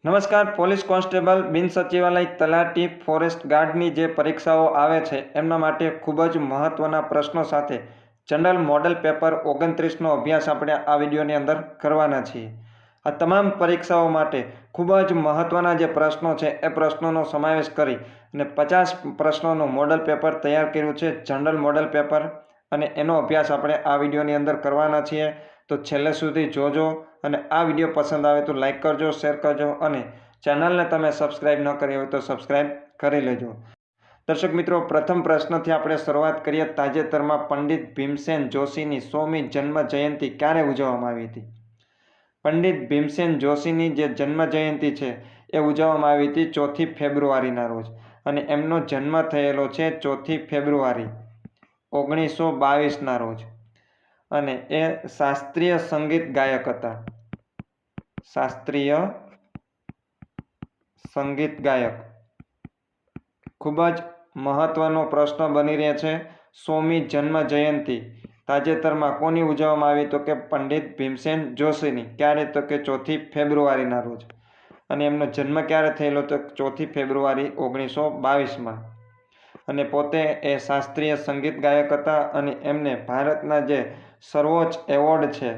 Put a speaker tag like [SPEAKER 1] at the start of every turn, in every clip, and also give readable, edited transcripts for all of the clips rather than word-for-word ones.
[SPEAKER 1] નમસ્કાર। Police constable, બિન સચિવાલય તલાટી, ફોરેસ્ટ ગાર્ડની જે પરીક્ષાઓ આવે છે એમના માટે ખૂબ જ મહત્ત્વના પ્રશ્નો સાથે જનરલ મોડલ પેપર 29નો અભ્યાસ આપણે આ વિડીયોની અંદર કરવાના છીએ। આ તમામ પરીક્ષાઓ માટે ખૂબ જ મહત્ત્વના જે પ્રશ્નો છે એ પ્રશ્નોનો સમાવેશ કરી અને 50 પ્રશ્નોનું મોડલ પેપર તૈયાર કર્યું છે, જનરલ મોડલ પેપર, અને એનો અભ્યાસ આપણે આ વિડીયોની અંદર કરવાના છીએ। તો છેલ્લે સુધી જોજો અને આ વિડીયો પસંદ આવે તો લાઈક કરજો, શેર કરજો અને ચેનલને તમે સબસ્ક્રાઈબ ન કરી હોય તો સબસ્ક્રાઈબ કરી લેજો। દર્શક મિત્રો, પ્રથમ પ્રશ્નથી આપણે શરૂઆત કરીએ। તાજેતરમાં પંડિત ભીમસેન જોશીની 100મી જન્મ જયંતિ ક્યારે ઉજવવામાં આવી હતી? પંડિત ભીમસેન જોશીની જે જન્મ જયંતિ છે એ ઉજવવામાં આવી હતી 4 ફેબ્રુઆરીના રોજ, અને એમનો જન્મ થયેલો છે 4 ફેબ્રુઆરી 1922ના રોજ, અને એ શાસ્ત્રીય સંગીત ગાયક હતા। શાસ્ત્રીય સંગીત ગાયક ખૂબ જ મહત્વનો પ્રશ્ન બની રહે છે। 100મી જન્મ જયંતિ તાજેતરમાં કોની ઉજવવામાં આવી? તો કે પંડિત ભીમસેન જોશીની। ક્યારે? તો કે 4 ફેબ્રુઆરીના રોજ, અને એમનો જન્મ ક્યારે થયેલો? તો 4 ફેબ્રુઆરી 1922માં, અને પોતે એ શાસ્ત્રીય સંગીત ગાયક હતા, અને એમને ભારતના જે સર્વોચ્ચ એવોર્ડ છે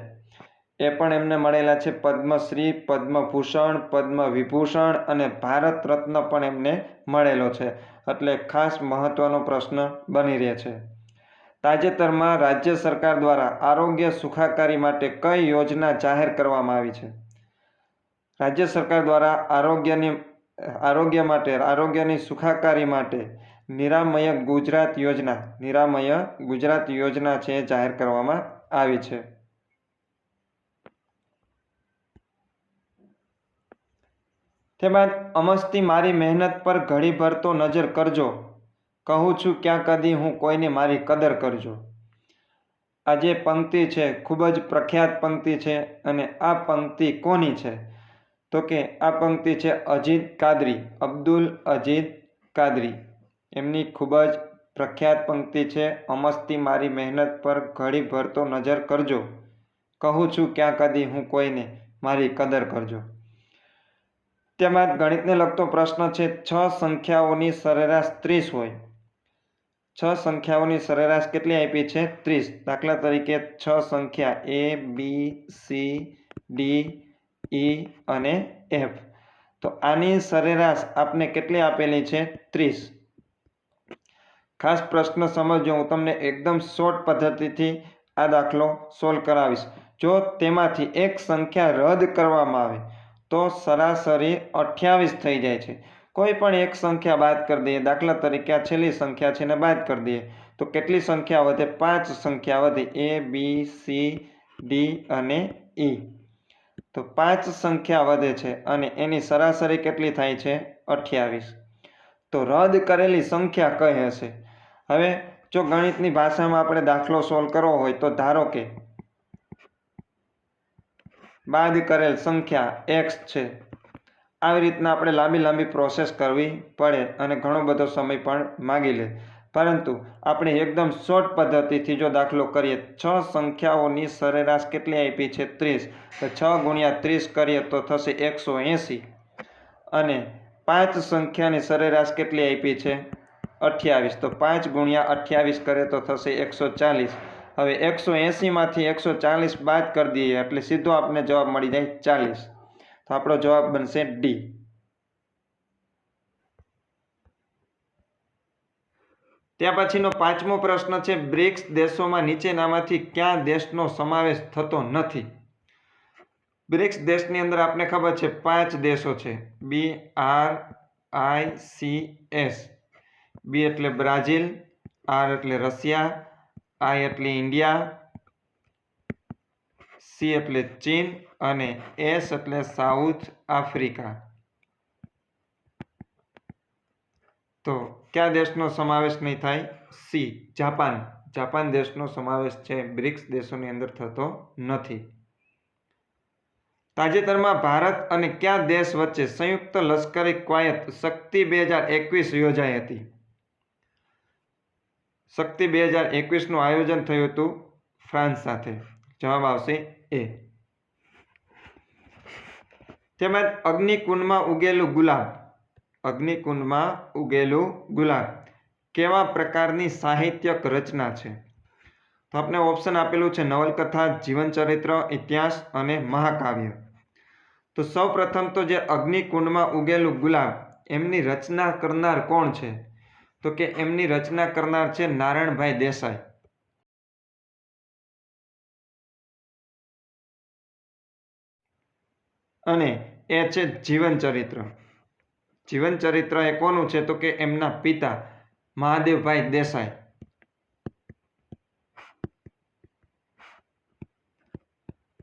[SPEAKER 1] એ પણ એમને મળેલા છે। પદ્મશ્રી, પદ્મભૂષણ, પદ્મવિભૂષણ અને ભારત રત્ન પણ એમને મળેલો છે, એટલે ખાસ મહત્વનો પ્રશ્ન બની રહે છે। તાજેતરમાં રાજ્ય સરકાર દ્વારા આરોગ્ય સુખાકારી માટે કઈ યોજના જાહેર કરવામાં આવી છે? રાજ્ય સરકાર દ્વારા આરોગ્યની સુખાકારી માટે નિરામય ગુજરાત યોજના છે એ જાહેર કરવામાં આવી છે। તે બાદ અમસ્તી મારી મહેનત પર ઘડીભર તો નજર કરજો, કહું છું ક્યાં કદી હું કોઈને મારી કદર કરજો। આ જે પંક્તિ છે ખૂબ જ પ્રખ્યાત પંક્તિ છે, અને આ પંક્તિ કોની છે? તો કે આ પંક્તિ છે અજીત કાદરી, અબ્દુલ અજીત કાદરી। એમની ખૂબ જ પ્રખ્યાત પંક્તિ છે અમસ્તી મારી મહેનત પર ઘડીભર તો નજર કરજો, કહું છું ક્યાં કદી હું કોઈને મારી કદર કરજો। ત્યારબાદ ગણિતને લગતો પ્રશ્ન છે। 6 સંખ્યાઓની સરેરાશ 30 હોય, 6 સંખ્યાઓની સરેરાશ કેટલી આપી છે? 30। દાખલા તરીકે 6 સંખ્યા A, B, C, D, E અને F, તો આની સરેરાશ આપને કેટલી આપેલી છે? 30। ખાસ પ્રશ્ન સમજો, હું તમને એકદમ શોર્ટ પદ્ધતિથી આ દાખલો સોલ્વ કરાવીશ। જો તેમાંથી એક સંખ્યા રદ કરવામાં આવે તો સરાસરી 28 થઈ જાય છે। કોઈ પણ એક સંખ્યા બાદ કરી દઈએ, દાખલા તરીકે આ છેલ્લી સંખ્યા છે ને બાદ કરી દઈએ તો કેટલી સંખ્યા વધે? 5 સંખ્યા વધે, A, B, C, D અને E, તો 5 સંખ્યા વધે છે, અને એની સરાસરી કેટલી થાય છે? 28। તો રદ કરેલી સંખ્યા કઈ હશે? હવે જો ગણિતની ભાષામાં આપણે દાખલો સોલ્વ કરવો હોય તો ધારો કે બાદ કરેલ સંખ્યા x છે, આવી રીતના આપણે લાંબી પ્રોસેસ કરવી પડે અને ઘણો બધો સમય પણ માગી લે, પરંતુ આપણે એકદમ શોર્ટ પદ્ધતિથી જો દાખલો કરીએ, 6 સંખ્યાઓની સરેરાશ કેટલી આપી છે? 30, તો 6 ગુણ્યા 30 કરીએ તો થશે 180, અને 5 સંખ્યાની સરેરાશ કેટલી આપી છે? 28, તો 5 ગુણ્યા 28 કરે તો થશે 140। હવે 180 માંથી 140 બાદ કરી દઈએ એટલે સીધો આપણને જવાબ મળી જાય 40, તો આપણો જવાબ બનશે D। ત્યાર પછીનો 5મો પ્રશ્ન છે। બ્રિક્સ દેશોમાં નીચેનામાંથી કયા દેશનો સમાવેશ થતો નથી? બ્રિક્સ દેશની અંદર આપને ખબર છે 5 દેશો છે, BRICS। B એટલે બ્રાઝિલ, R એટલે રશિયા, I એટલે ઇન્ડિયા, C એટલે ચીન અને S એટલે સાઉથ આફ્રિકા। તો કયા દેશનો સમાવેશ નહીં થાય? C, જાપાન દેશનો સમાવેશ છે બ્રિક્સ દેશોની અંદર થતો નથી। તાજેતરમાં ભારત અને કયા દેશ વચ્ચે સંયુક્ત લશ્કરી કવાયત શક્તિ 2021 યોજાઈ હતી? શક્તિ 2021નું આયોજન થયું હતું ફ્રાન્સ સાથે। જવાબ આવશે A। તેમજ અગ્નિકુંડમાં ઉગેલું ગુલાબ. અગ્નિકુંડમાં ઉગેલું ગુલાબ કેવા પ્રકારની સાહિત્યક રચના છે? તો આપણે ઓપ્શન આપેલું છે નવલકથા, જીવનચરિત્ર, ઇતિહાસ અને મહાકાવ્ય. તો સૌપ્રથમ તો જે અગ્નિકુંડમાં ઉગેલું ગુલાબ એમની રચના કરનાર કોણ છે? તો કે એમની રચના કરનાર છે નારાયણભાઈ દેસાઈ. અને એ છે જીવનચરિત્ર. જીવનચરિત્ર એ કોનું છે? તો કે એમના પિતા મહાદેવભાઈ દેસાઈ.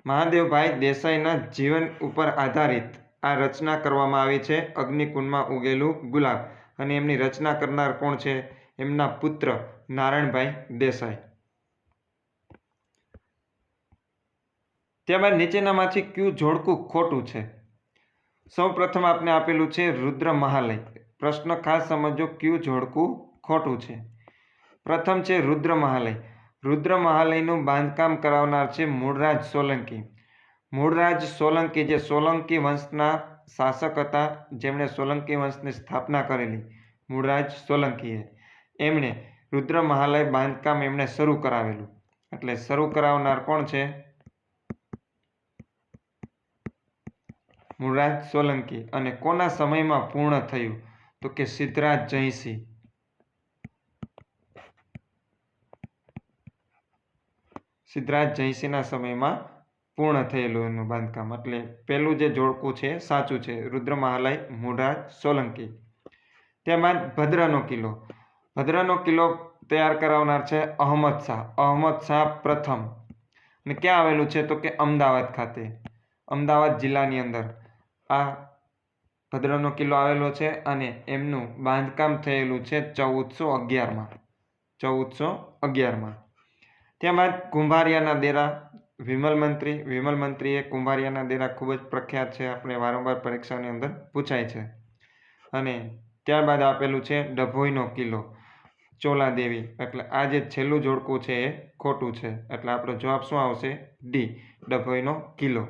[SPEAKER 1] મહાદેવભાઈ દેસાઈના જીવન ઉપર આધારિત આ રચના કરવામાં આવી છે અગ્નિકુંડમાં ઉગેલું ગુલાબ. અને એમની રચના કરનાર કોણ છે? એમના પુત્ર નારાયણભાઈ દેસાઈ. ત્યારબાદ નીચેનામાંથી કયું જોડકું ખોટું છે? સૌપ્રથમ આપને આપેલું છે રુદ્ર મહાલય. પ્રશ્ન ખાસ સમજો, કયું જોડકું ખોટું છે? પ્રથમ છે રુદ્ર મહાલય. રુદ્ર મહાલયનું બાંધકામ કરાવનાર છે મૂળરાજ સોલંકી. મૂળરાજ સોલંકી જે સોલંકી વંશના શાસક હતા, જેમણે સોલંકી વંશની સ્થાપના કરેલી, મૂળરાજ સોલંકીએ, એમણે રુદ્ર મહાલય બાંધકામ એમણે શરૂ કરાવેલું. એટલે શરૂ કરાવનાર કોણ છે? મૂળરાજ સોલંકી. અને કોના સમયમાં પૂર્ણ થયું? તો કે સિદ્ધરાજ જયસિંહ. સિદ્ધરાજ જયસિંહના સમયમાં પૂર્ણ થયેલું એનું બાંધકામ. એટલે પહેલું જે જોડકું છે સાચું છે, રુદ્ર મહાલય મૂળરાજ સોલંકી. ત્યારબાદ ભદ્રનો કિલ્લો. ભદ્રનો કિલ્લો તૈયાર કરાવનાર છે અહમદ શાહ. અહમદ શાહ પ્રથમ. અને ક્યાં આવેલું છે? તો કે અમદાવાદ ખાતે, અમદાવાદ જિલ્લાની અંદર આ ભદ્રનો કિલ્લો આવેલો છે. અને એમનું બાંધકામ થયેલું છે 1411માં. 1411માં. ત્યારબાદ કુંભારિયાના દેરા. વિમલ મંત્રી. વિમલ મંત્રી એ કુંભારિયાના દેરા ખૂબ જ પ્રખ્યાત છે, આપણે વારંવાર પરીક્ષાની અંદર પૂછાય છે. અને ત્યારબાદ આપેલું છે ડભોઈનો કિલ્લો, ચોલાદેવી. એટલે આ જે છેલ્લું જોડકું છે એ ખોટું છે. એટલે આપણો જવાબ શું આવશે? ડી, ડભોઈનો કિલ્લો.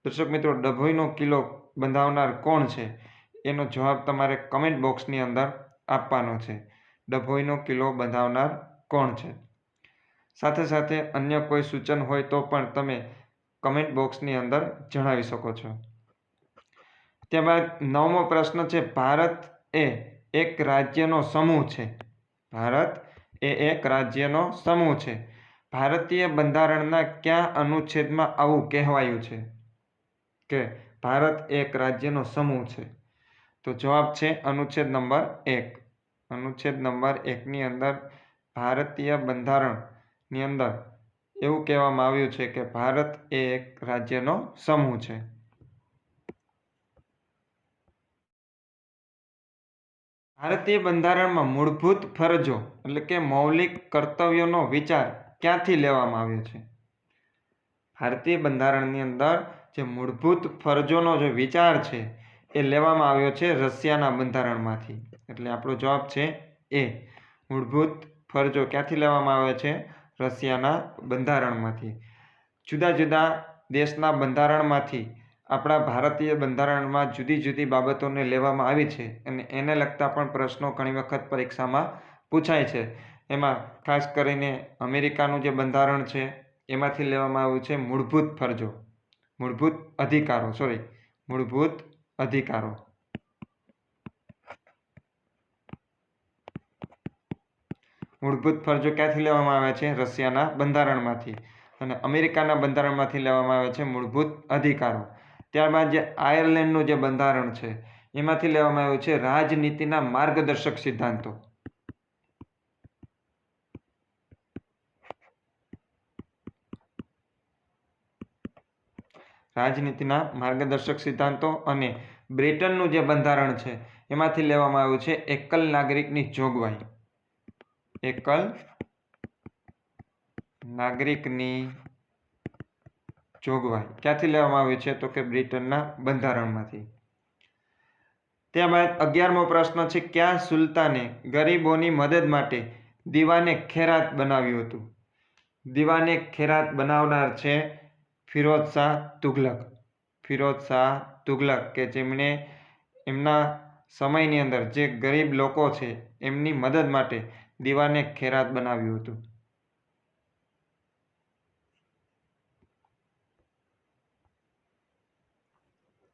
[SPEAKER 1] દર્શક મિત્રો, ડભોઈનો કિલ્લો બંધાવનાર કોણ છે? એનો જવાબ તમારે કમેન્ટ બોક્સની અંદર આપવાનો છે. ડભોઈનો કિલ્લો બંધાવનાર કોણ છે? સાથે સાથે અન્ય કોઈ સૂચન હોય તો પણ તમે કમેન્ટ બોક્સની અંદર જણાવી શકો છો. ત્યારબાદ 9મો પ્રશ્ન છે ભારત એ એક રાજ્યનો સમૂહ છે. ભારત એ એક રાજ્યનો સમૂહ છે. ભારતીય બંધારણના કયા અનુચ્છેદમાં આવું કહેવાયું છે કે ભારત એક રાજ્યનો સમૂહ છે? તો જવાબ છે અનુચ્છેદ નંબર 1. અનુચ્છેદ નંબર 1ની અંદર ભારતીય બંધારણની અંદર એવું કહેવામાં આવ્યું છે કે ભારત એ એક રાજ્યનો સમૂહ છે. ભારતીય બંધારણમાં મૂળભૂત ફરજો એટલે કે મૌલિક કર્તવ્યોનો વિચાર ક્યાંથી લેવામાં આવ્યો છે? ભારતીય બંધારણની અંદર જે મૂળભૂત ફરજોનો જે વિચાર છે એ લેવામાં આવ્યો છે રશિયાના બંધારણમાંથી. એટલે આપણો જવાબ છે એ. મૂળભૂત ફરજો ક્યાંથી લેવામાં આવે છે? રશિયાના બંધારણમાંથી. જુદા જુદા દેશના બંધારણમાંથી આપણા ભારતીય બંધારણમાં જુદી જુદી બાબતોને લેવામાં આવી છે. અને એને લગતા પણ પ્રશ્નો ઘણી વખત પરીક્ષામાં પૂછાય છે. એમાં ખાસ કરીને અમેરિકાનું જે બંધારણ છે એમાંથી લેવામાં આવ્યું છે મૂળભૂત ફરજો, મૂળભૂત અધિકારો, મૂળભૂત અધિકારો. મૂળભૂત ફરજો ક્યાંથી લેવામાં આવે છે? રશિયાના બંધારણમાંથી. અને અમેરિકાના બંધારણમાંથી લેવામાં આવે છે મૂળભૂત અધિકારો. ત્યારબાદ જે આયર્લેન્ડનું જે બંધારણ છે એમાંથી લેવામાં આવ્યું છે રાજનીતિના માર્ગદર્શક સિદ્ધાંતો. રાજનીતિના માર્ગદર્શક સિદ્ધાંતો. અને બ્રિટનનું જે બંધારણ છે એમાંથી લેવામાં આવ્યું છે એકલ નાગરિકની જોગવાઈ. એકલ નાગરિકની જોગવાઈ ક્યાંથી લેવામાં આવી છે? તો કે બ્રિટનના બંધારણમાંથી. ત્યારબાદ 11મો પ્રશ્ન છે કયા સુલતાને ગરીબોની મદદ માટે દીવાને ખેરાત બનાવ્યું હતું? દીવાને ખેરાત બનાવનાર છે ફિરોઝ શાહ તુઘલક. ફિરોઝ શાહ તુગલક કે જેમણે એમના સમયની અંદર જે ગરીબ લોકો છે એમની મદદ માટે દીવાને ખેરાત બનાવ્યું હતું.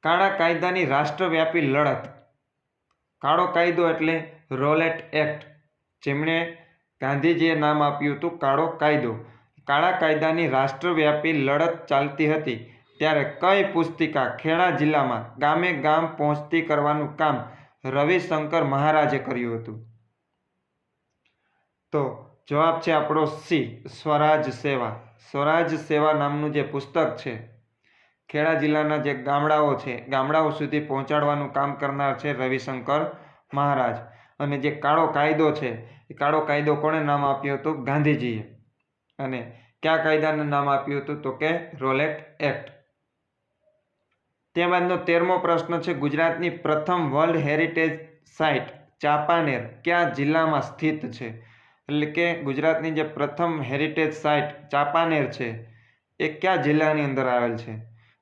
[SPEAKER 1] કાળા કાયદાની રાષ્ટ્રવ્યાપી લડત. કાળો કાયદો એટલે રોલેટ એક્ટ, જેમણે ગાંધીજીએ નામ આપ્યું હતું કાળો કાયદો. કાળા કાયદાની રાષ્ટ્રવ્યાપી લડત ચાલતી હતી ત્યારે કઈ પુસ્તિકા ખેડા જિલ્લામાં ગામે ગામ પહોંચતી કરવાનું કામ રવિશંકર મહારાજે કર્યું હતું? તો જવાબ છે આપણો સી, સ્વરાજ સેવા. સ્વરાજ સેવા નામનું જે પુસ્તક છે ખેડા જિલ્લાના જે ગામડાઓ છે ગામડાઓ સુધી પહોંચાડવાનું કામ કરનાર છે રવિશંકર મહારાજ. અને જે કાળો કાયદો છે એ કાળો કાયદો કોણે નામ આપ્યું હતું? ગાંધીજીએ. અને કયા કાયદાને નામ આપ્યું હતું? તો કે રોલેટ એક્ટ. ત્યારબાદનો 13મો પ્રશ્ન છે ગુજરાતની પ્રથમ વર્લ્ડ હેરિટેજ સાઇટ ચાંપાનેર કયા જિલ્લામાં સ્થિત છે? એટલે કે ગુજરાતની જે પ્રથમ હેરિટેજ સાઇટ ચાંપાનેર છે એ કયા જિલ્લાની અંદર આવેલ છે?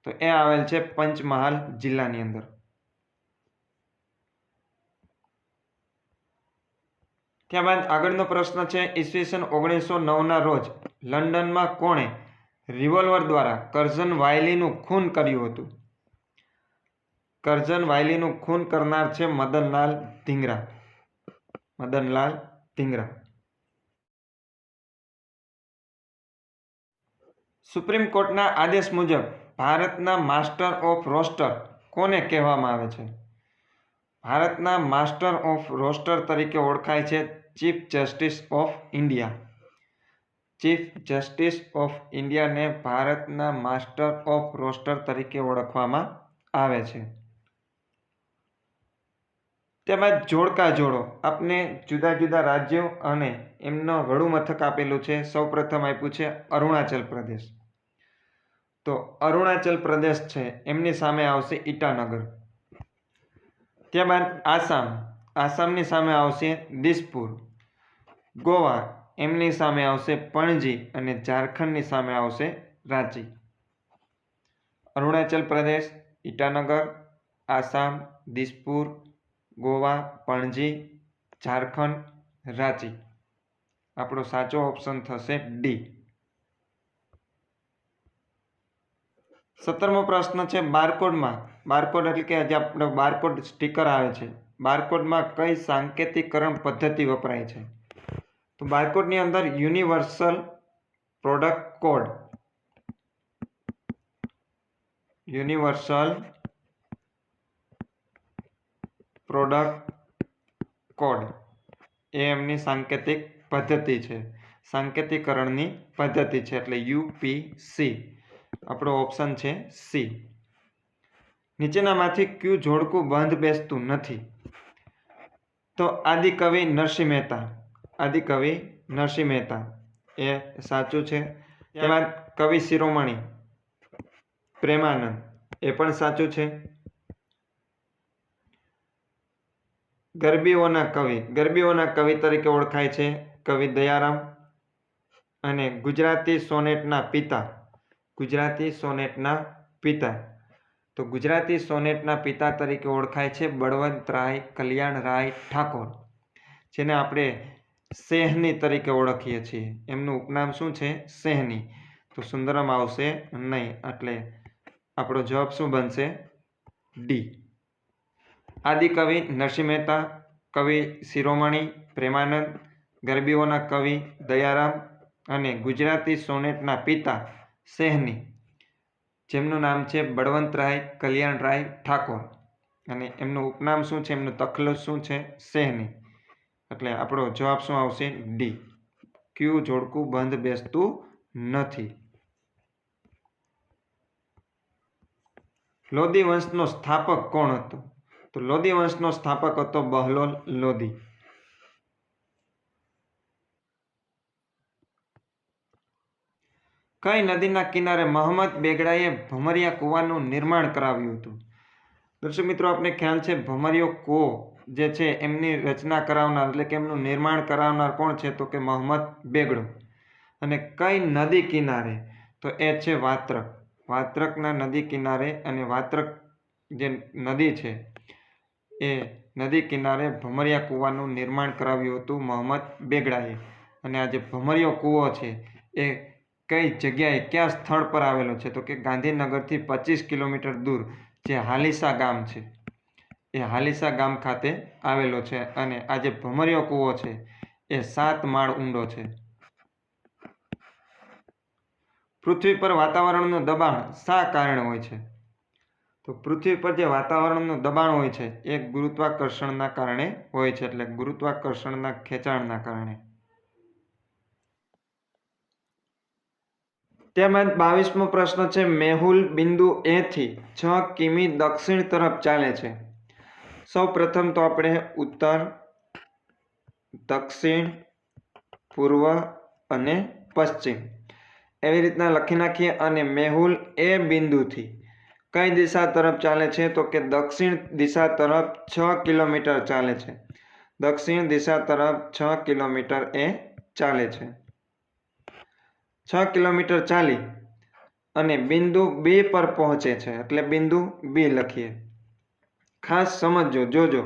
[SPEAKER 1] તો એ આવેલ છે પંચમહાલ જિલ્લાની અંદર. ત્યારબાદ આગળનો પ્રશ્ન છે ઈસવીસન 1909ના રોજ લંડનમાં કોણે રિવોલ્વર દ્વારા કરઝન વાયલીનું ખૂન કર્યું હતું? કરઝન વાયલીનું ખૂન કરનાર છે મદનલાલ ધીંગરા. મદનલાલ ધીંગરા. સુપ્રીમ કોર્ટના આદેશ મુજબ ભારતના માસ્ટર ઓફ રોસ્ટર કોને કહેવામાં આવે છે? ભારતના માસ્ટર ઓફ રોસ્ટર તરીકે ઓળખાય છે chief justice of India. Chief justice of ઇન્ડિયાને ભારતના માસ્ટર ઓફ રોસ્ટર તરીકે ઓળખવામાં આવે છે. ત્યારબાદ જોડકા જોડો. આપને જુદા જુદા રાજ્યો અને એમનો વડું મથક આપેલું છે. સૌપ્રથમ આપ્યું છે અરુણાચલ પ્રદેશ. તો અરુણાચલ પ્રદેશ છે એમની સામે આવશે ઈટાનગર. ત્યારબાદ આસામ. આસામની સામે આવશે દિસપુર. ગોવા એમની સામે આવશે પણજી અને ઝારખંડની સામે આવશે રાંચી. અરુણાચલ પ્રદેશ, ઈટાનગર, આસામ, દિસપુર, ગોવા, પણજી, ઝારખંડ, રાંચી. આપણો સાચો ઓપ્શન થશે ડી. 17મો પ્રશ્ન છે બારકોડમાં. બારકોડ એટલે કે જે આપણો બારકોડ સ્ટીકર આવે છે, બારકોડમાં કઈ સાંકેતિકરણ પદ્ધતિ વપરાય છે? તો બારકોડની અંદર universal product code. Universal product code એ એમની સાંકેતિક પદ્ધતિ છે, સાંકેતિકરણની પદ્ધતિ છે એટલે યુપીસી. આપણો ઓપ્શન છે સી. નીચેનામાંથી કયું જોડકું બંધ બેસતું નથી? તો આદિકવિ નરસિંહ મહેતા. આદિકવિ નરસિંહ મહેતા એ સાચું છે. ત્યારબાદ કવિ શિરોમણી પ્રેમાનંદ એ પણ સાચું છે. ગરબીઓના કવિ. ગરબીઓના કવિ તરીકે ઓળખાય છે કવિ દયારામ. અને ગુજરાતી સોનેટના પિતા. ગુજરાતી સોનેટના પિતા. તો ગુજરાતી સોનેટના પિતા તરીકે ઓળખાય છે બળવંતરાય કલ્યાણરાય ઠાકોર, જેને આપણે સેહની તરીકે ઓળખીએ છીએ. એમનું ઉપનામ શું છે? સેહની. તો સુંદરમ આવશે નહીં, એટલે આપણો જવાબ શું બનશે? ડી. આદિકવિ નરસિંહ મહેતા, કવિ શિરોમણી પ્રેમાનંદ, ગરબીઓના કવિ દયારામ અને ગુજરાતી સોનેટના પિતા સેહની, જેમનું નામ છે બળવંતરાય કલ્યાણરાય ઠાકોર. અને એમનું ઉપનામ શું છે? એમનું તખલ્લુસ શું છે? સેહની. એટલે આપણો જવાબ શું આવશે? ડી. કયું જોડકું બંધ બેસતું નથી? લોધી વંશનો સ્થાપક કોણ હતો? તો લોધી વંશનો સ્થાપક હતો બહલોલ લોધી. કઈ નદીના કિનારે મોહમ્મદ બેગડાએ ભમરિયા કૂવાનું નિર્માણ કરાવ્યું હતું? દર્શક મિત્રો, આપને ખ્યાલ છે ભમરિયો કૂવો જે છે એમની રચના કરાવનાર એટલે કે એમનું નિર્માણ કરાવનાર કોણ છે? તો કે મોહમ્મદ બેગડો. અને કઈ નદી કિનારે? તો એ છે વાત્રક. વાત્રકના નદી કિનારે. અને વાત્રક જે નદી છે એ નદી કિનારે ભમરિયા કૂવાનું નિર્માણ કરાવ્યું હતું મોહમ્મદ બેગડાએ. અને આ જે ભમરિયો કૂવો છે એ કઈ જગ્યાએ કયા સ્થળ પર આવેલો છે? તો કે ગાંધીનગરથી 25 કિલોમીટર દૂર જે હાલીસા ગામ છે એ હાલીસા ગામ ખાતે આવેલો છે. અને આ જે ભમરિયો કૂવો છે એ 7 માળ ઊંડો છે. પૃથ્વી પર વાતાવરણનું દબાણ શા કારણે હોય છે? તો પૃથ્વી પર જે વાતાવરણનું દબાણ હોય છે એ ગુરુત્વાકર્ષણના કારણે હોય છે, એટલે ગુરુત્વાકર્ષણના ખેંચાણના કારણે. ત્યારબાદ 22મો પ્રશ્ન છે, મેહુલ બિંદુ એ થી 6 કિમી દક્ષિણ તરફ ચાલે છે. સૌ પ્રથમ તો આપણે ઉત્તર, દક્ષિણ, પૂર્વ અને પશ્ચિમ એવી રીતના લખી નાખીએ. અને મેહુલ એ બિંદુથી કઈ દિશા તરફ ચાલે છે? તો કે દક્ષિણ દિશા તરફ 6 કિલોમીટર ચાલે છે. દક્ષિણ દિશા તરફ 6 કિલોમીટર એ ચાલે છે. 6 કિલોમીટર ચાલી અને બિંદુ B પર પહોંચે છે, એટલે બિંદુ B લખીએ. ખાસ સમજજો, જોજો.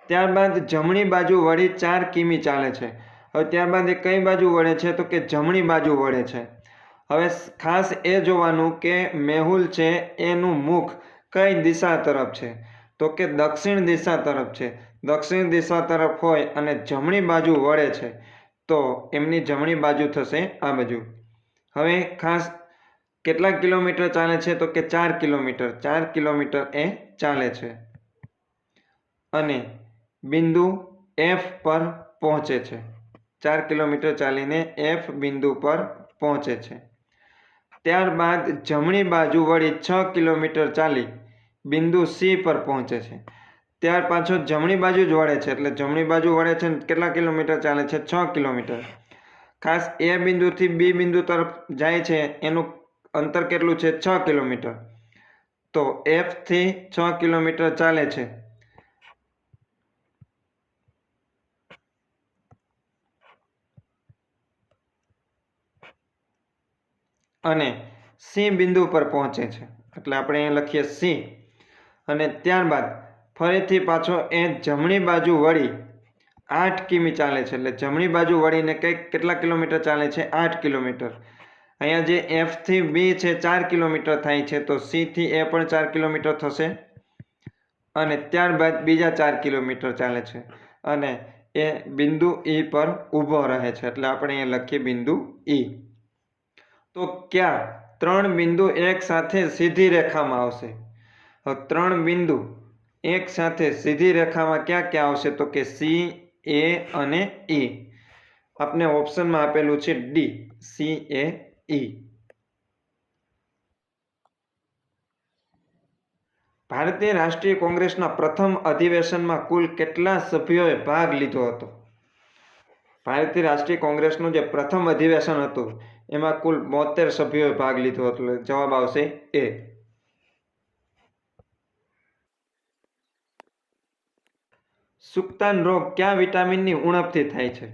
[SPEAKER 1] ત્યારબાદ જમણી બાજુ વળી 4 કિમી ચાલે છે. હવે ત્યારબાદ એ કઈ બાજુ વળે છે? તો કે જમણી બાજુ વળે છે. હવે ખાસ એ જોવાનું કે મેહુલ છે એનું મુખ કઈ દિશા તરફ છે? તો કે દક્ષિણ દિશા તરફ છે. દક્ષિણ દિશા તરફ હોય અને જમણી બાજુ વળે છે તો એમની જમણી બાજુ થશે આ બાજુ. હવે ખાસ કેટલા કિલોમીટર ચાલે છે? તો કે 4 કિલોમીટર. 4 કિલોમીટર એ ચાલે છે અને બિંદુ F પર પહોંચે છે. 4 કિલોમીટર ચાલીને F બિંદુ પર પહોંચે છે. ત્યારબાદ જમણી બાજુ વળી 6 કિલોમીટર ચાલી બિંદુ C પર પહોંચે છે. ત્યાર પાછો જમણી બાજુ જ વળે છે, એટલે જમણી બાજુ વળે છે. કેટલા કિલોમીટર ચાલે છે? 6 કિલોમીટર. ખાસ એ બિંદુથી B બિંદુ તરફ જાય છે એનું અંતર કેટલું છે? 6 કિલોમીટર. તો F થી 6 કિલોમીટર ચાલે છે અને C બિંદુ પર પહોંચે છે, એટલે આપણે અહીં લખીએ C. અને ત્યારબાદ ફરીથી પાછો એ જમણી બાજુ વળી 8 કિમી ચાલે છે, એટલે જમણી બાજુ વળીને કેટલા કિલોમીટર ચાલે છે? 8 કિલોમીટર. અહીંયા જે F થી B છે 4 કિલોમીટર થાય છે, તો C થી A પણ 4 કિલોમીટર થશે. અને ત્યારબાદ બીજા 4 કિલોમીટર ચાલે છે અને એ બિંદુ E પર ઊભો રહે છે, એટલે આપણે અહીંયા લખીએ બિંદુ E. તો ક્યાં 3 બિંદુ એક સાથે સીધી રેખામાં આવશે? હવે 3 બિંદુ એક સાથે સીધી રેખામાં ક્યાં ક્યાં આવશે? તો કે C, A અને E. આપને ઓપ્શનમાં આપેલું છે D, C, A, E. ભારતીય રાષ્ટ્રીય કોંગ્રેસના પ્રથમ અધિવેશનમાં કુલ કેટલા સભ્યોએ ભાગ લીધો હતો? ભારતીય રાષ્ટ્રીય કોંગ્રેસનું જે પ્રથમ અધિવેશન હતું એમાં કુલ 72 સભ્યોએ ભાગ લીધો હતો, એટલે જવાબ આવશે A. સુક્તાન રોગ કયા વિટામિનની ઉણપથી થાય છે?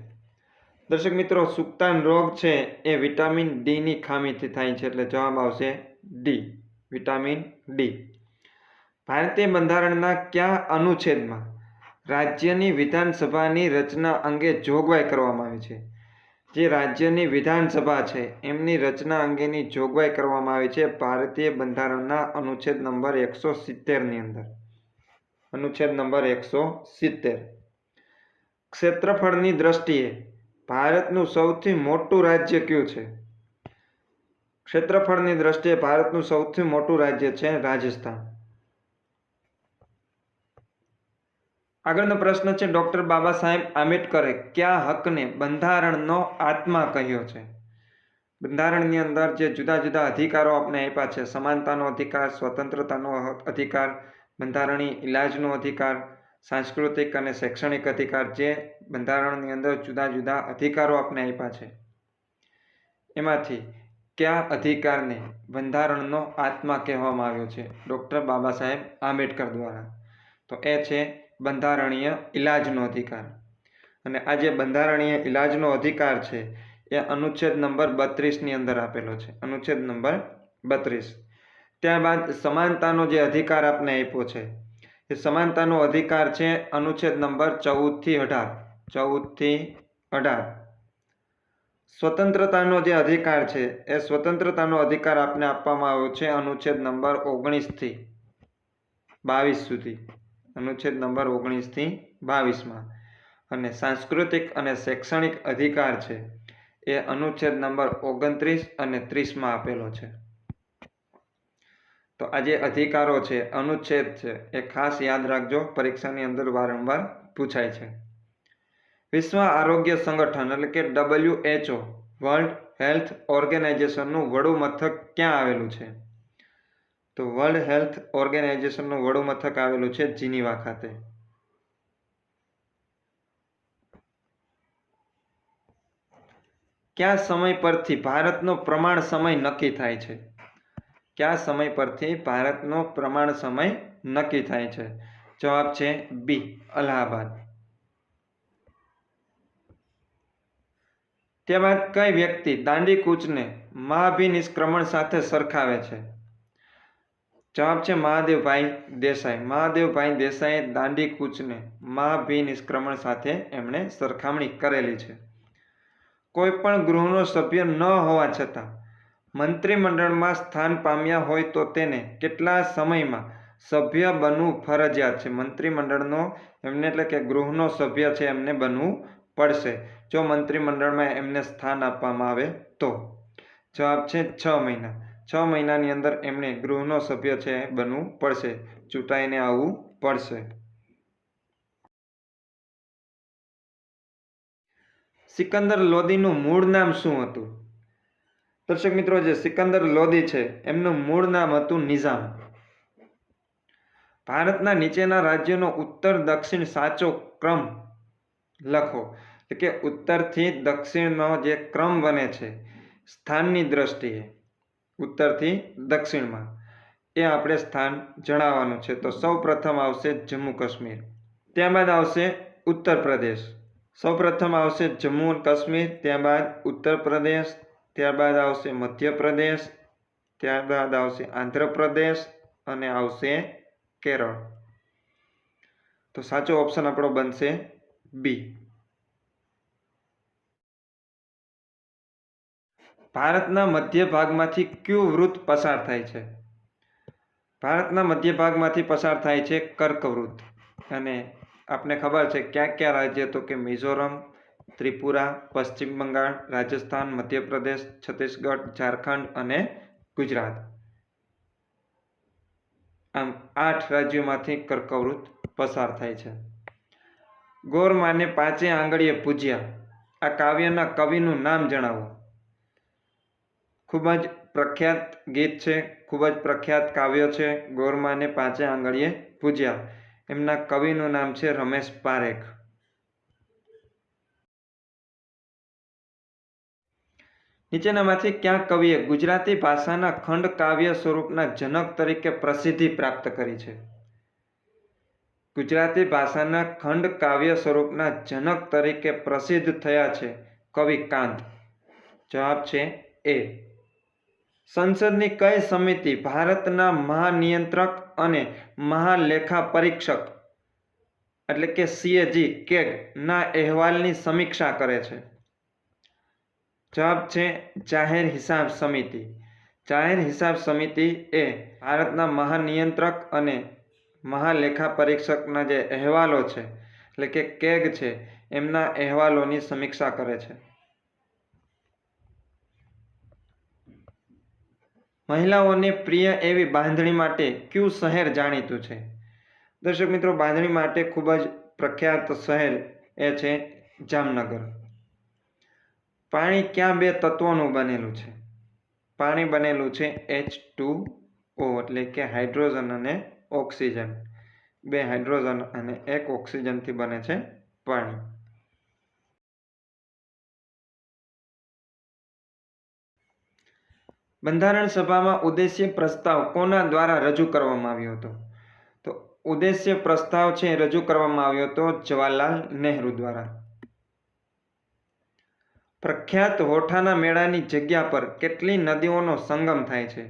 [SPEAKER 1] દર્શક મિત્રો, સુક્તાન રોગ છે એ વિટામિન D ની ખામીથી થાય છે, એટલે જવાબ આવશે D, વિટામિન D. ભારતીય બંધારણના કયા અનુચ્છેદમાં રાજ્યની વિધાનસભાની રચના અંગે જોગવાઈ કરવામાં આવી છે? જે રાજ્યની વિધાનસભા છે એમની રચના અંગેની જોગવાઈ કરવામાં આવી છે ભારતીય બંધારણના અનુચ્છેદ નંબર 170 ની અંદર. અનુચ્છેદ નંબર 170. ક્ષેત્રફળની દ્રષ્ટિએ ભારતનું સૌથી મોટું રાજ્ય કયું છે? ક્ષેત્રફળની દ્રષ્ટિએ ભારતનું સૌથી મોટું રાજ્ય છે રાજસ્થાન. આગળનો પ્રશ્ન છે, ડોક્ટર બાબા સાહેબ આંબેડકરે કયા હકને બંધારણનો આત્મા કહ્યો છે? બંધારણની અંદર જે જુદા જુદા અધિકારો આપણે આપ્યા છે, સમાનતાનો અધિકાર, સ્વતંત્રતાનો અધિકાર, બંધારણીય ઇલાજનો અધિકાર, સાંસ્કૃતિક અને શૈક્ષણિક અધિકાર, જે બંધારણની અંદર જુદા જુદા અધિકારો આપણે આપ્યા છે એમાંથી કયા અધિકારને બંધારણનો આત્મા કહેવામાં આવ્યો છે ડોક્ટર બાબા સાહેબ આંબેડકર દ્વારા? તો એ છે બંધારણીય ઇલાજનો અધિકાર. અને આ જે બંધારણીય ઇલાજનો અધિકાર છે એ અનુચ્છેદ નંબર 32 ની અંદર આપેલો છે. અનુચ્છેદ નંબર 32. ત્યારબાદ સમાનતાનો જે અધિકાર આપને આપ્યો છે એ સમાનતાનો અધિકાર છે અનુચ્છેદ નંબર 14 થી 18. 14 થી 18. સ્વતંત્રતાનો જે અધિકાર છે એ સ્વતંત્રતાનો અધિકાર આપને આપવામાં આવ્યો છે અનુચ્છેદ નંબર 19 થી 22 સુધી. અનુચ્છેદ નંબર 19 થી 22 અને સાંસ્કૃતિક અને શૈક્ષણિક અધિકાર છે એ અનુચ્છેદ નંબર 29 અને 30 આપેલો છે. તો આ જે અધિકારો છે, અનુચ્છેદ છે, એ ખાસ યાદ રાખજો, પરીક્ષાની અંદર વારંવાર પૂછાય છે. વિશ્વ આરોગ્ય સંગઠન એટલે કે WHO વર્લ્ડ હેલ્થ ઓર્ગેનાઇઝેશનનું વડું મથક ક્યાં આવેલું છે? તો વર્લ્ડ હેલ્થ ઓર્ગેનાઇઝેશનનું વડું મથક આવેલું છે જીનીવા ખાતે. કયા સમય પરથી ભારતનો પ્રમાણ સમય નક્કી થાય છે? કયા સમય પરથી ભારતનો પ્રમાણ સમય નક્કી થાય છે? જવાબ છે બી, અલ્હાબાદ. ત્યારબાદ કઈ વ્યક્તિ દાંડી કૂચને મહાભિનિષ્ક્રમણ સાથે સરખાવે છે? જવાબ છે મહાદેવભાઈ દેસાઈ. મહાદેવભાઈ દેસાઈએ દાંડી કૂચને મહાભિનિષ્ક્રમણ સાથે એમણે સરખામણી કરેલી છે. કોઈ પણ ગૃહનો સભ્ય ન હોવા છતાં મંત્રીમંડળમાં સ્થાન પામ્યા હોય તો તેને કેટલા સમયમાં સભ્ય બનવું ફરજિયાત છે? મંત્રીમંડળનો એમને એટલે કે ગૃહનો સભ્ય છે એમને બનવું પડશે જો મંત્રીમંડળમાં એમને સ્થાન આપવામાં આવે તો. જવાબ છે 6 મહિના. 6 મહિનાની અંદર એમણે ગૃહનો સભ્ય છે બનવું પડશે, ચૂંટાઈને આવવું પડશે. સિકંદર લોદીનું મૂળ નામ શું હતું? દર્શક મિત્રો, જે સિકંદર લોદી છે એમનું મૂળ નામ હતું નિઝામ. ભારતના નીચેના રાજ્યોનો ઉત્તર દક્ષિણ સાચો ક્રમ લખો. એટલે કે ઉત્તરથી દક્ષિણનો જે ક્રમ બને છે સ્થાનની દ્રષ્ટિએ, ઉત્તરથી દક્ષિણમાં, એ આપણે સ્થાન જણાવવાનું છે. તો સૌ પ્રથમ આવશે જમ્મુ કાશ્મીર, ત્યારબાદ આવશે ઉત્તર પ્રદેશ. સૌ પ્રથમ આવશે જમ્મુ કાશ્મીર, ત્યારબાદ ઉત્તર પ્રદેશ, ત્યારબાદ આવશે મધ્યપ્રદેશ, ત્યારબાદ આવશે આંધ્રપ્રદેશ અને આવશે કેરળ. તો સાચો ઓપ્શન આપણો બનશે બી. ભારતના મધ્ય ભાગમાંથી કયું વૃત્ત પસાર થાય છે? ભારતના મધ્ય ભાગમાંથી પસાર થાય છે કર્કવૃત્ત. અને આપને ખબર છે ક્યાં ક્યાં રાજ્ય? તો કે મિઝોરમ, ત્રિપુરા, પશ્ચિમ બંગાળ, રાજસ્થાન, મધ્યપ્રદેશ, છત્તીસગઢ, ઝારખંડ અને ગુજરાત. આમ 8 રાજ્યોમાંથી કર્કવૃત્ત પસાર થાય છે. ગોરમાને પાંચે આંગળીએ પૂજ્યા, આ કાવ્યના કવિનું નામ જણાવો. ખૂબ જ પ્રખ્યાત ગીત છે, ખૂબ જ પ્રખ્યાત કાવ્ય છે ગોરમાને પાંચે આંગળીએ પૂજ્યા. એમના કવિનું નામ છે રમેશ પારેખ. નીચેનામાંથી ક્યાં કવિએ ગુજરાતી ભાષાના ખંડ કાવ્ય સ્વરૂપના જનક તરીકે પ્રસિદ્ધિ પ્રાપ્ત કરી છે? ગુજરાતી ભાષાના ખંડ કાવ્ય સ્વરૂપના જનક તરીકે પ્રસિદ્ધ થયા છે કવિ કાંત. જવાબ છે એ. સંસદની કઈ સમિતિ ભારતના મહાનિયંત્રક અને મહાલેખા પરીક્ષક એટલે કે CAG કેગ ના અહેવાલની સમીક્ષા કરે છે? જવાબ છે જાહેર હિસાબ સમિતિ. જાહેર હિસાબ સમિતિ એ ભારતના મહાનિયંત્રક અને મહાલેખા પરીક્ષકના જે અહેવાલો છે એટલે કે કેગ છે એમના અહેવાલોની સમીક્ષા કરે છે. મહિલાઓને પ્રિય એવી બાંધણી માટે કયું શહેર જાણીતું છે? દર્શક મિત્રો, બાંધણી માટે ખૂબ જ પ્રખ્યાત શહેર એ છે જામનગર. પાણી ક્યાં બે તત્વોનું બનેલું છે? પાણી બનેલું છે H2O એટલે કે હાઇડ્રોજન અને ઓક્સિજન. 2 હાઇડ્રોજન અને 1 ઓક્સિજનથી બને છે પાણી. બંધારણ સભામાં ઉદ્દેશ્ય પ્રસ્તાવ કોના દ્વારા રજૂ કરવામાં આવ્યો હતો? તો ઉદ્દેશ્ય પ્રસ્તાવ છે રજૂ કરવામાં આવ્યો હતો જવાહરલાલ નહેરુ દ્વારા. પ્રખ્યાત હોઠાના મેળાની જગ્યા પર કેટલી નદીઓનો સંગમ થાય છે?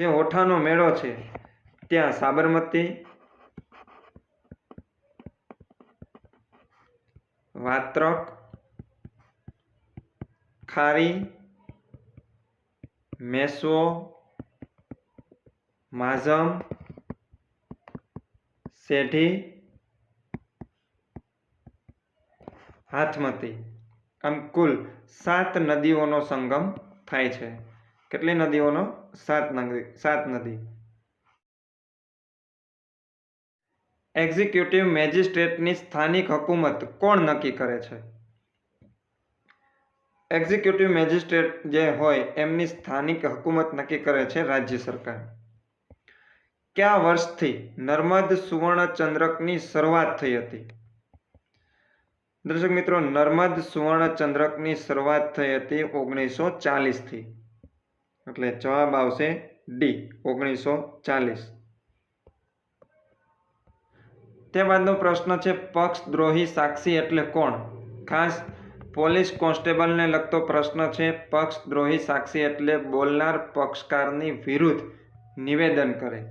[SPEAKER 1] જે ઓઠાનો મેળો છે ત્યાં સાબરમતી, વાત્રક, ખારી, મેસવો, માઝમ, સેઢી, હાથમતી, આમ કુલ 7 નદીઓનો સંગમ થાય છે. કેટલી નદીઓનો? 7 નદી. એક્ઝિક્યુટિવ મેજિસ્ટ્રેટની સ્થાનિક હુકુમત કોણ નક્કી કરે છે? એક્ઝિક્યુટિવ મેજિસ્ટ્રેટ જે હોય એમની સ્થાનિક હુકુમત નક્કી કરે છે રાજ્ય સરકાર. કયા વર્ષથી નર્મદ સુવર્ણચંદ્રકની શરૂઆત થઈ હતી? દર્શક મિત્રો, નર્મદ સુવર્ણચંદ્રકની શરૂઆત થઈ હતી 1940 થી. એટલે જવાબ આવશે ડી, 1940. ત્યારબાદનો પ્રશ્ન છે પક્ષદ્રોહી સાક્ષી એટલે કોણ? ખાસ પોલીસ કોન્સ્ટેબલને લગતો પ્રશ્ન છે. પક્ષદ્રોહી સાક્ષી એટલે બોલનાર પક્ષકારની વિરુદ્ધ નિવેદન કરે.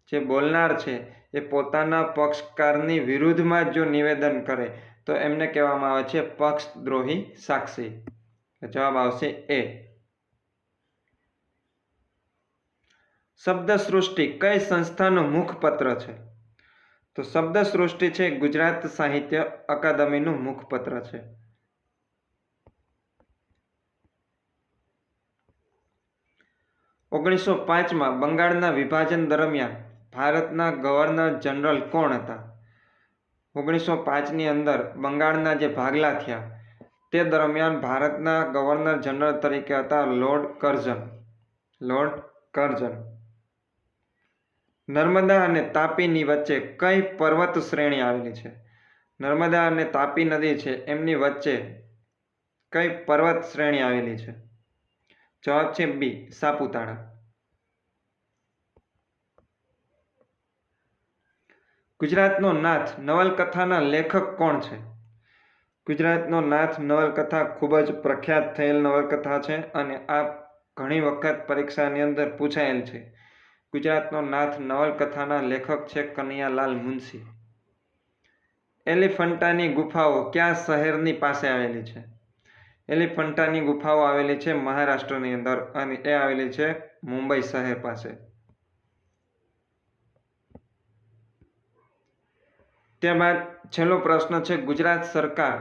[SPEAKER 1] જે બોલનાર છે એ પોતાના પક્ષકારની વિરુદ્ધમાં જો નિવેદન કરે તો એમને કહેવામાં આવે છે પક્ષદ્રોહી સાક્ષી. જવાબ આવશે એ. શબ્દસૃષ્ટિ કઈ સંસ્થાનું મુખપત્ર છે? તો શબ્દસૃષ્ટિ છે ગુજરાત સાહિત્ય અકાદમીનું મુખપત્ર છે. ઓગણીસો 5 બંગાળના વિભાજન દરમિયાન ભારતના ગવર્નર જનરલ કોણ હતા? 1905ની અંદર બંગાળના જે ભાગલા થયા તે દરમિયાન ભારતના ગવર્નર જનરલ તરીકે હતા lord Curzon. Lord Curzon. Narmada અને તાપીની વચ્ચે કઈ પર્વત શ્રેણી આવેલી છે? નર્મદા અને તાપી નદી છે એમની વચ્ચે કઈ પર્વત શ્રેણી આવેલી છે? જવાબ છે બી, સાપુતારા. ગુજરાતનો નાથ નવલકથાના લેખક કોણ છે? ગુજરાતનો નાથ નવલકથા ખૂબ જ પ્રખ્યાત થયેલ નવલકથા છે અને આ ઘણી વખત પરીક્ષાની અંદર પૂછાયેલ છે. ગુજરાતનો નાથ નવલકથાના લેખક છે કનૈયાલાલ મુનશી. એલિફન્ટાની ગુફાઓ કયા શહેરની પાસે આવેલી છે? એલિફન્ટાની ગુફાઓ આવેલી છે મહારાષ્ટ્રની અંદર અને એ આવેલી છે મુંબઈ શહેર પાસે. ત્યારબાદ છેલ્લો પ્રશ્ન છે ગુજરાત સરકાર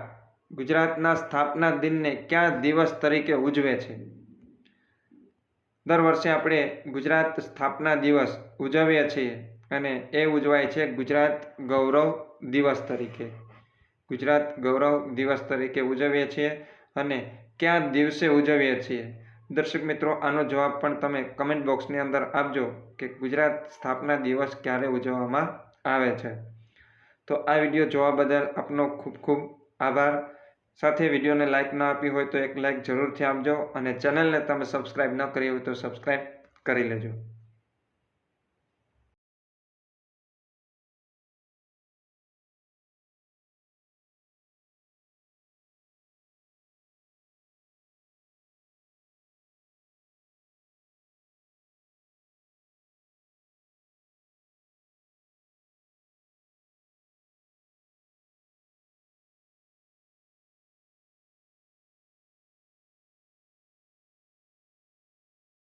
[SPEAKER 1] ગુજરાતના સ્થાપના દિનને કયા દિવસ તરીકે ઉજવે છે? દર વર્ષે આપણે ગુજરાત સ્થાપના દિવસ ઉજવીએ છીએ અને એ ઉજવાય છે ગુજરાત ગૌરવ દિવસ તરીકે. ગુજરાત ગૌરવ દિવસ તરીકે ઉજવીએ છીએ અને કયા દિવસે ઉજવીએ છીએ? દર્શક મિત્રો, આનો જવાબ પણ તમે કમેન્ટ બોક્સની અંદર આપજો કે ગુજરાત સ્થાપના દિવસ ક્યારે ઉજવવામાં આવે છે. તો આ વિડીયો જોવા બદલ આપનો ખૂબ ખૂબ આભાર. સાથે વિડીયોને લાઇક ન આપી હોય તો એક લાઇક જરૂરથી આપજો અને ચેનલને તમે સબસ્ક્રાઈબ ન કરી હોય તો સબસ્ક્રાઈબ કરી લેજો.